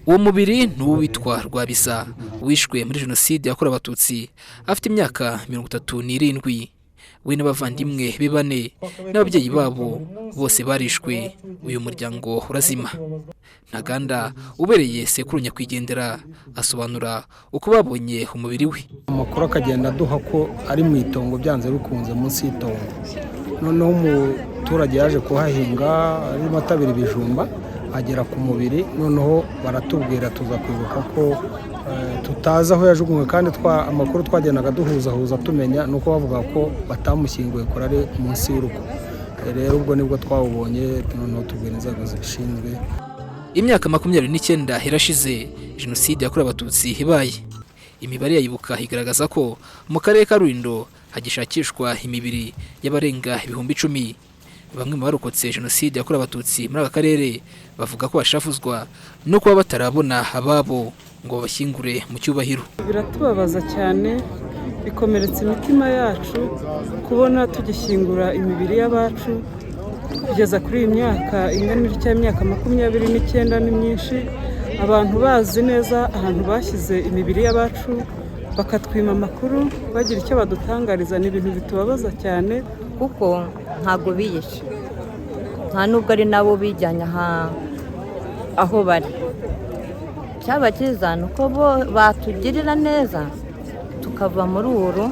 uwo mubiri ni uwitwa Rwabisa wishwe muri jenoside yakorewe Abatutsi afite imyaka 37. we n'abavandimwe be 4 n'ababyeyi babo bose barishwe. uyu muryango urazima. Ntaganda ubereye sekuru nyakwigendera asobanura uko babonye umubiri we. Amakuru akagenda duha ko ari mu itongo byanze bikunze munsi y'itongo. Noneho umuturage yaje kuhahinga ari matabiri bijumba agera ku mubiri, noneho baratubwira tuza kwibuka ko tutaza aho yajugunywe, kandi amakuru twagendaga duhuza tumenya nuko bavuga ko batamushyinguye kuri ari munsi y'urugo. Rero ubwo nibwo twawubonye, noneho tubwira inzego zibishinzwe. Imyaka 29 irashize jenoside yakorewe Abatutsi ibaye. Imibare yayibuka igaragaza ko mu karere ka Rulindo hagishakishwa imibiri y'abarenga 10,000. Bamwe mu barokotse jenoside yakorewe Abatutsi muri aka karere bavuga ko bashafuzwa no kuba batarabona ababo ngo bashyingure mu cyubahiro. Biratubabaza cyane, bikomeretsa imitima yacu kubona tugishyingura imibiri y'abacu kugeza kuri iyi myaka ingana n'imyaka 29 ni myinshi. Abantu bazi neza ahantu bashyize imibiri y'abacu bakatwima amakuru bagira icyo badutangariza. Ni ibintu bitubabaza cyane kuko ntago biyishe, nta nubwo ari nabo bijyanye aho bari. Cyaba cyiza nuko bo batugirira neza tukava muri uru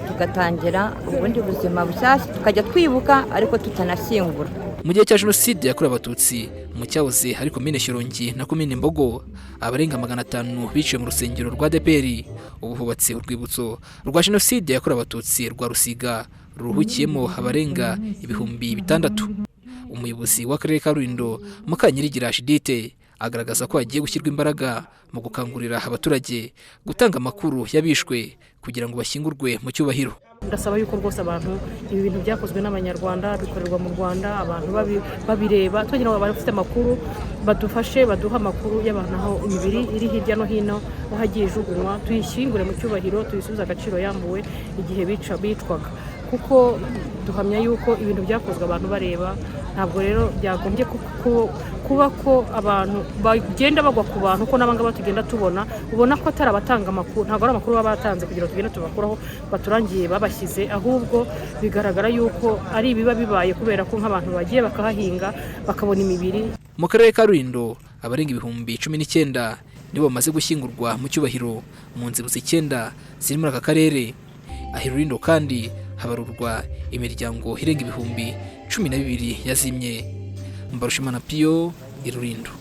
tugatangira ubundi buzima bushyashya, tukajya twibuka ariko tutanashyingura. Mu gihe cya jenoside yakorewe Abatutsi mu cyahoze ari komine Shyorongi na komine Mbogo, abarenga 500 biciwe mu rusengero rwa DPR. ubu hubatse urwibutso rwa jenoside yakorewe Abatutsi rwa Rusiga ruruhukiyemo abarenga 6,000. Umuyobozi w'akarere ka Rulindo Mukanyirigira Judith agaragaza ko hagiye gushyirwa imbaraga mu gukangurira abaturage gutanga amakuru yabishwe kugira ngo bashyingurwe mu cyubahiro. Ndasaba yuko rwose abantu ibi bintu byakozwe n'abanyarwanda bikorerwa mu Rwanda, abantu babireba tugira ngo bafite amakuru badufashe, baduha amakuru y'abantu aho imibiri iri hirya no hino wahagiye jugunywa, tuyishyingure mu cyubahiro, tuyisubize agaciro yambuwe igihe bicwaga, kuko duhamya yuko ibintu byakozwe abantu bareba. Ntabwo rero byagombye kuba ko abantu bagenda bagwa ku bantu ko nabanga batugenda tubona ubona ko atari abatanga amakuru, ntabwo ari amakuru baba batanze kugira tugende tubakuraho baturangiye babashyize, ahubwo bigaragara yuko ari ibiba bibaye kubera ko nk'abantu bagiye bakahahinga bakabona imibiri. Mu karere ka Rulindo abarenga 19,000 nibo bamaze gushyingurwa mu cyubahiro mu nzibutso 9 ziri muri aka karere. Aho Rulindo kandi habarurwa imiryango irenga 12,000 yazimye. Mbarushimana Pio, Rulindo.